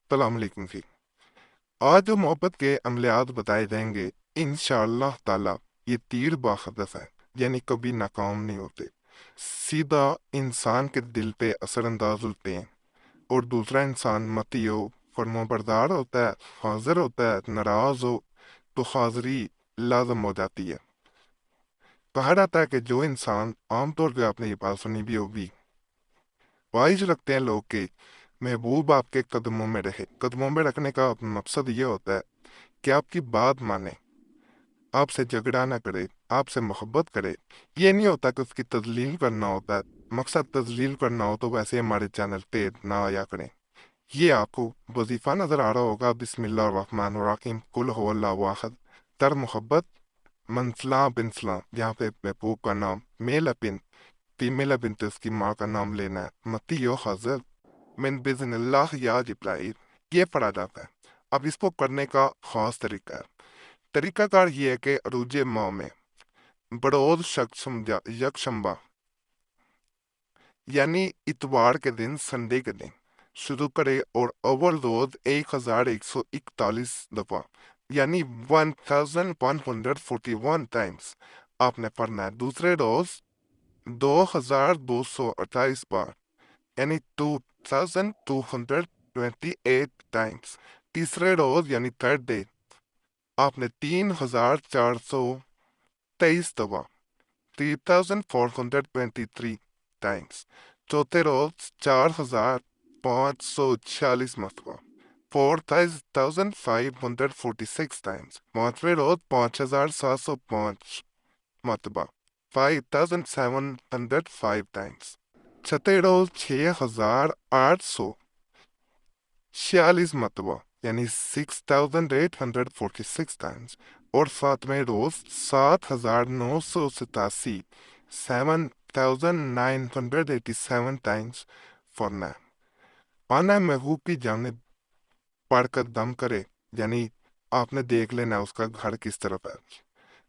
अस्सलाम वालेकुम जी। आज जो मोहब्बत के अमलियात बताए जाएंगे इंशाअल्लाह ताला, ये तीर बाखदस है, यानी कभी नाकाम नहीं होते। सीधा इंसान के दिल पे असरअंदाज होते हैं। और दूसरा इंसान मती हो, फरमाबरदार होता है, हाजिर होता है, नाराज हो तो हाजिरी लाजम हो जाती है। कहा जाता है कि जो इंसान आमतौर पे आपने ये बात सुनी भी होगी, ख्वाहिश रखते हैं लोग कि महबूब आपके कदमों में रहे। कदमों में रखने का मकसद ये होता है कि आपकी बात माने, आपसे झगड़ा ना करे, आपसे मोहब्बत करे। ये नहीं होता कि उसकी तजलील करना होता है। मकसद तजलील करना हो तो वैसे हमारे चैनल पे ना आया करें। ये आपको वजीफा नजर आ रहा होगा, बिस्मिल्लाहिर्रहमानिर्रहीम, कुल हुवल्लाहु अहद। तर मोहब्बत मनसला बिन सलाम, यहाँ पे महबूब का नाम मेल है बिन, फीमेल है बिन, तो उसकी माँ का नाम लेना है। मती यो हजर मिन बिज़निल्लाह या जिब्राइल, ये पढ़ा जाता है। अब इसको करने का खास तरीका है। तरीकाकार ये है कि अरूज माह में बड़ोद यकशंबा, यानी इतवार के दिन, संडे के दिन शुरू करे और ओवरलोड 1141 दफा, यानी 1141 आपने पढ़ना है। दूसरे रोज 2228 बार, यानी 2228 तीसरे रोज यानी थर्ड डे आपने 3423 दफा, 3423 चौथे रोज 4546 मरतबा, 4546 पांचवें रोज 5705 मरतबा, 5705 छठे रोज 6846 मरतबा, यानी 6846 और सातवें रोज 7987, 7987 फरना है। पाना महबूब की जानिब पढ़कर दम करे, यानी आपने देख लेना उसका घर किस तरफ है।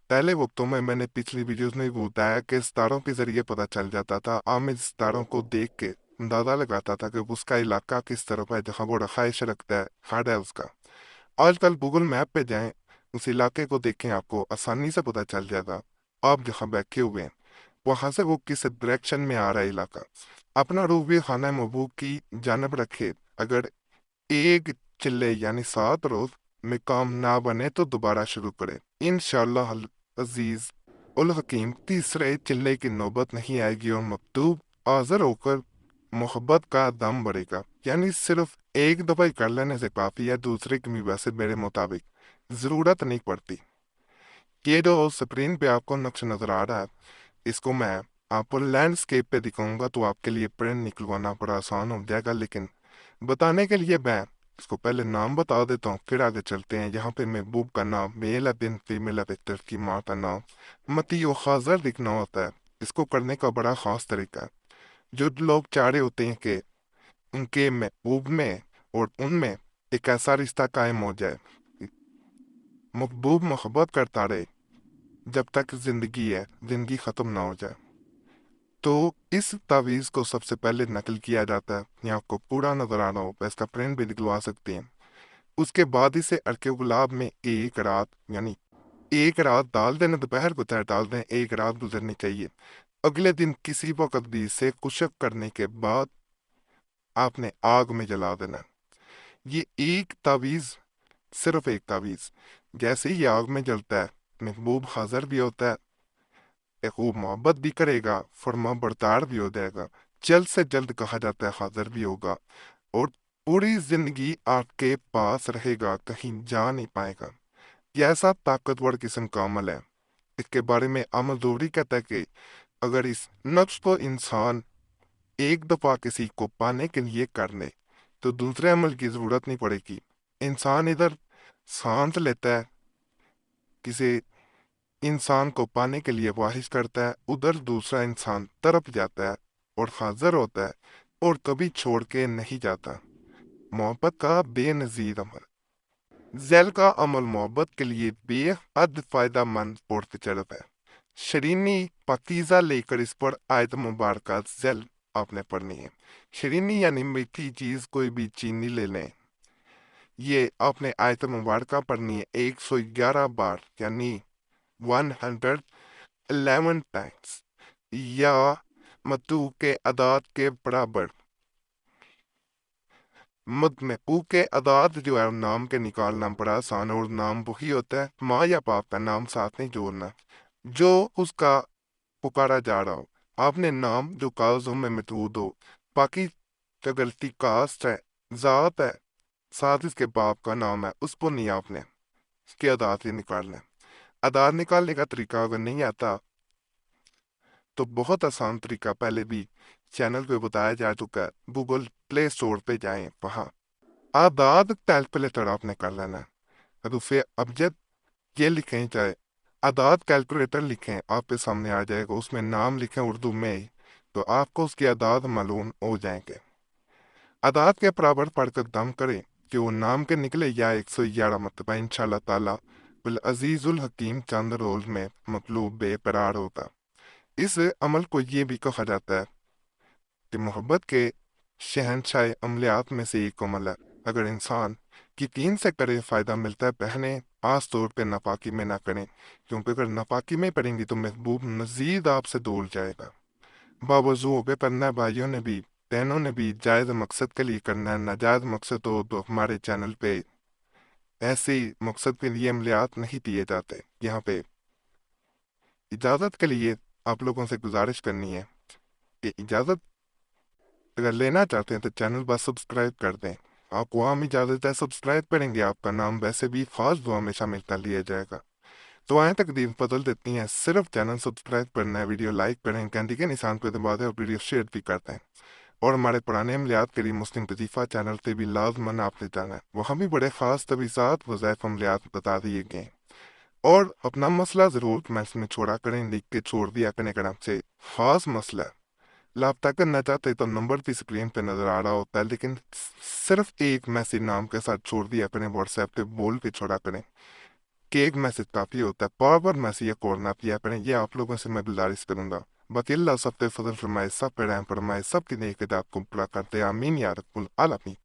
पहले वक्तों में मैंने पिछली वीडियोस में भी बताया कि सितारों के जरिए पता चल जाता था। मैं सितारों को देख के अंदाजा लगाता था कि उसका इलाका किस तरफ है, जहाँ वो रखाइश रखता है, खाड़ा है उसका। आजकल गूगल मैप पे जाएं, उस इलाके को देखें, आपको आसानी से पता चल जाएगा आप जहाँ बैठे हुए हैं वहां से वो किस डायरेक्शन में आ रहा है इलाका। अपना रुख भी खाना महबूब की जानब रखे। अगर एक चिल्ले यानी 7 रोज में काम ना बने तो दोबारा शुरू करें। इंशाअल्लाह अजीज उल हकीम तीसरे चिल्ले की नौबत नहीं आएगी और मकतूब हाजिर होकर मोहब्बत का दम बढ़ेगा। यानी सिर्फ एक दफा ही कर लेने से काफी है, दूसरे की भी वैसे मेरे मुताबिक जरूरत नहीं पड़ती। ये जो स्क्रीन पे आपको नक्श नजर आ रहा है, इसको मैं आपको लैंडस्केप पे दिखाऊंगा तो आपके लिए प्रिंट निकलवाना बड़ा आसान हो जाएगा। लेकिन बताने के लिए मैं इसको पहले नाम बता देता हूँ, फिर आगे चलते हैं। यहाँ पे महबूब का नाम मेल है बिन, फीमेल है बेहतर की माँ का नाम मती व खाजर लिखना होता है। इसको करने का बड़ा खास तरीका है। जो लोग चाह रहे होते हैं कि उनके महबूब में और उनमें एक ऐसा रिश्ता कायम हो जाए, महबूब मोहब्बत करता रहे जब तक जिंदगी है, जिंदगी खत्म ना हो जाए, तो इस तावीज़ को सबसे पहले नकल किया जाता है। यहाँ आपको पूरा नजर आ रहा हो, इसका प्रिंट भी दिखवा सकते हैं। उसके बाद इसे अर्के गुलाब में एक रात, यानी एक रात डाल देना, दोपहर को चाहे डाल दें, एक रात गुजरनी चाहिए। अगले दिन किसी वक्त भी इसे खुशक करने के बाद आपने आग में जला देना। ये एक तावीज़, सिर्फ एक तावीज़, जैसे ही ये आग में जलता है महबूब हाजिर भी होता है, एक खूब मोहब्बत भी करेगा, फरमा बरदार भी हो जाएगा, जल्द से जल्द कहा जाता है हाजिर भी होगा और पूरी जिंदगी आपके पास रहेगा, कहीं जा नहीं पाएगा। ये ऐसा ताकतवर किस्म का अमल है। इसके बारे में अमल जोहरी कहता है कि अगर इस नफ्स को इंसान एक दफा किसी को पाने के लिए कर ले तो दूसरे अमल की जरूरत नहीं पड़ेगी। इंसान इधर सांस लेता है, किसी इंसान को पाने के लिए ख्वाहिश करता है, उधर दूसरा इंसान तरफ जाता है और हाजिर होता है और कभी छोड़ के नहीं जाता। मोहब्बत का बेनजीर अमल। जैल का अमल मोहब्बत के लिए बेहद फायदेमंद और तजर्ब है। शरीनी पाकीज़ा लेकर इस पर आयत मुबारक जैल आपने पढ़नी है। शरीनी यानी मीठी चीज, कोई भी चीनी ले लें, یہ آپ نے آیت مبارکہ پڑھنی ہے 111 بار، یعنی 111 ٹائمز، یا متو کے اعداد کے برابر۔ مدمقو کے اعداد جو ہے نام کے نکالنا بڑا آسان، اور نام وہی ہوتا ہے، ماں یا باپ کا نام ساتھ نہیں جوڑنا، جو اس کا پکارا جا رہا ہو۔ آپ نے نام جو کاغذوں میں محدود ہو، باقی اگر غلطی کاسٹ ہے، ذات ہے، ساتھ اس کے باپ کا نام ہے، اس کو نہیں آپ نے اس کے اعداد ہی نکالنا ہے۔ اعداد نکالنے کا طریقہ اگر نہیں آتا تو بہت آسان طریقہ پہلے بھی چینل پہ بتایا جا چکا ہے، گوگل پلے اسٹور پہ جائیں، وہاں اعداد کیلکولیٹر آپ نے کر لینا ہے، حروف ابجد یہ لکھیں، چاہے اعداد کیلکولیٹر لکھیں، آپ کے سامنے آ جائے گا، اس میں نام لکھیں اردو میں ہی، تو آپ کو اس کے اعداد معلوم ہو جائیں گے۔ اعداد کے برابر پڑھ کر دم کریں کہ وہ نام کے نکلے یا 111 مرتبہ انشاءاللہ تعالی بالعزیز الحکیم چند روز میں مطلوب بے قرار ہوگا۔ اس عمل کو یہ بھی کہا جاتا ہے کہ محبت کے شہنشاہ عملیات میں سے ایک عمل ہے۔ اگر انسان یقین سے کرے فائدہ ملتا ہے، بہنیں خاص طور پہ ناپاکی میں نہ کریں، کیونکہ اگر ناپاکی میں پڑیں گی تو محبوب مزید آپ سے دور جائے گا۔ باوضو ہو کے پڑھنا ہے، بھائیوں نے بھی بہنوں نے بھی جائز مقصد کے لیے کرنا ہے، ناجائز مقصد ہو تو ہمارے چینل پہ ایسے ہی مقصد کے لیے عملیات نہیں دیے جاتے۔ یہاں پہ اجازت کے لیے آپ لوگوں سے گزارش کرنی ہے کہ اجازت اگر لینا چاہتے ہیں تو چینل بس سبسکرائب کر دیں۔ آپ کو عام اجازت ہے، سبسکرائب کریں گے آپ کا نام ویسے بھی خاص دعا میں شامل کر لیا جائے گا۔ دعائیں تقدیر بدل دیتی ہیں، صرف چینل سبسکرائب کرنا ہے، ویڈیو لائک کریں، گھنٹی کے نشان پہ دبا دیں اور ویڈیو شیئر بھی کرتے ہیں۔ اور ہمارے پرانے عملیات کے لیے مسلم وظیفہ چینل سے بھی لازماً آپ نے جانا ہے، وہاں بھی بڑے خاص تجویزات وظائف عملیات بتا دیے گئے ہیں۔ اور اپنا مسئلہ ضرور کمنٹس میں چھوڑا کریں، لکھ کے چھوڑ دیا کریں اگر آپ سے خاص مسئلہ ہے۔ رابطہ کرنا چاہتے تو نمبر بھی اسکرین پہ نظر آ رہا ہوتا ہے، لیکن صرف ایک میسیج نام کے ساتھ چھوڑ دیا کریں، واٹس ایپ پہ بول کے چھوڑا کریں کہ ایک میسیج کافی ہوتا ہے، بار بار میسیج کال نہ کیا کریں، یہ آپ لوگوں سے میں گزارش کروں گا۔ باقی اللہ سب پہ فضل فرمائے، سب پہ رحم فرمائے، سب کی نیک ہدایت کو پورا کرتے، آمین یا رب العالمین۔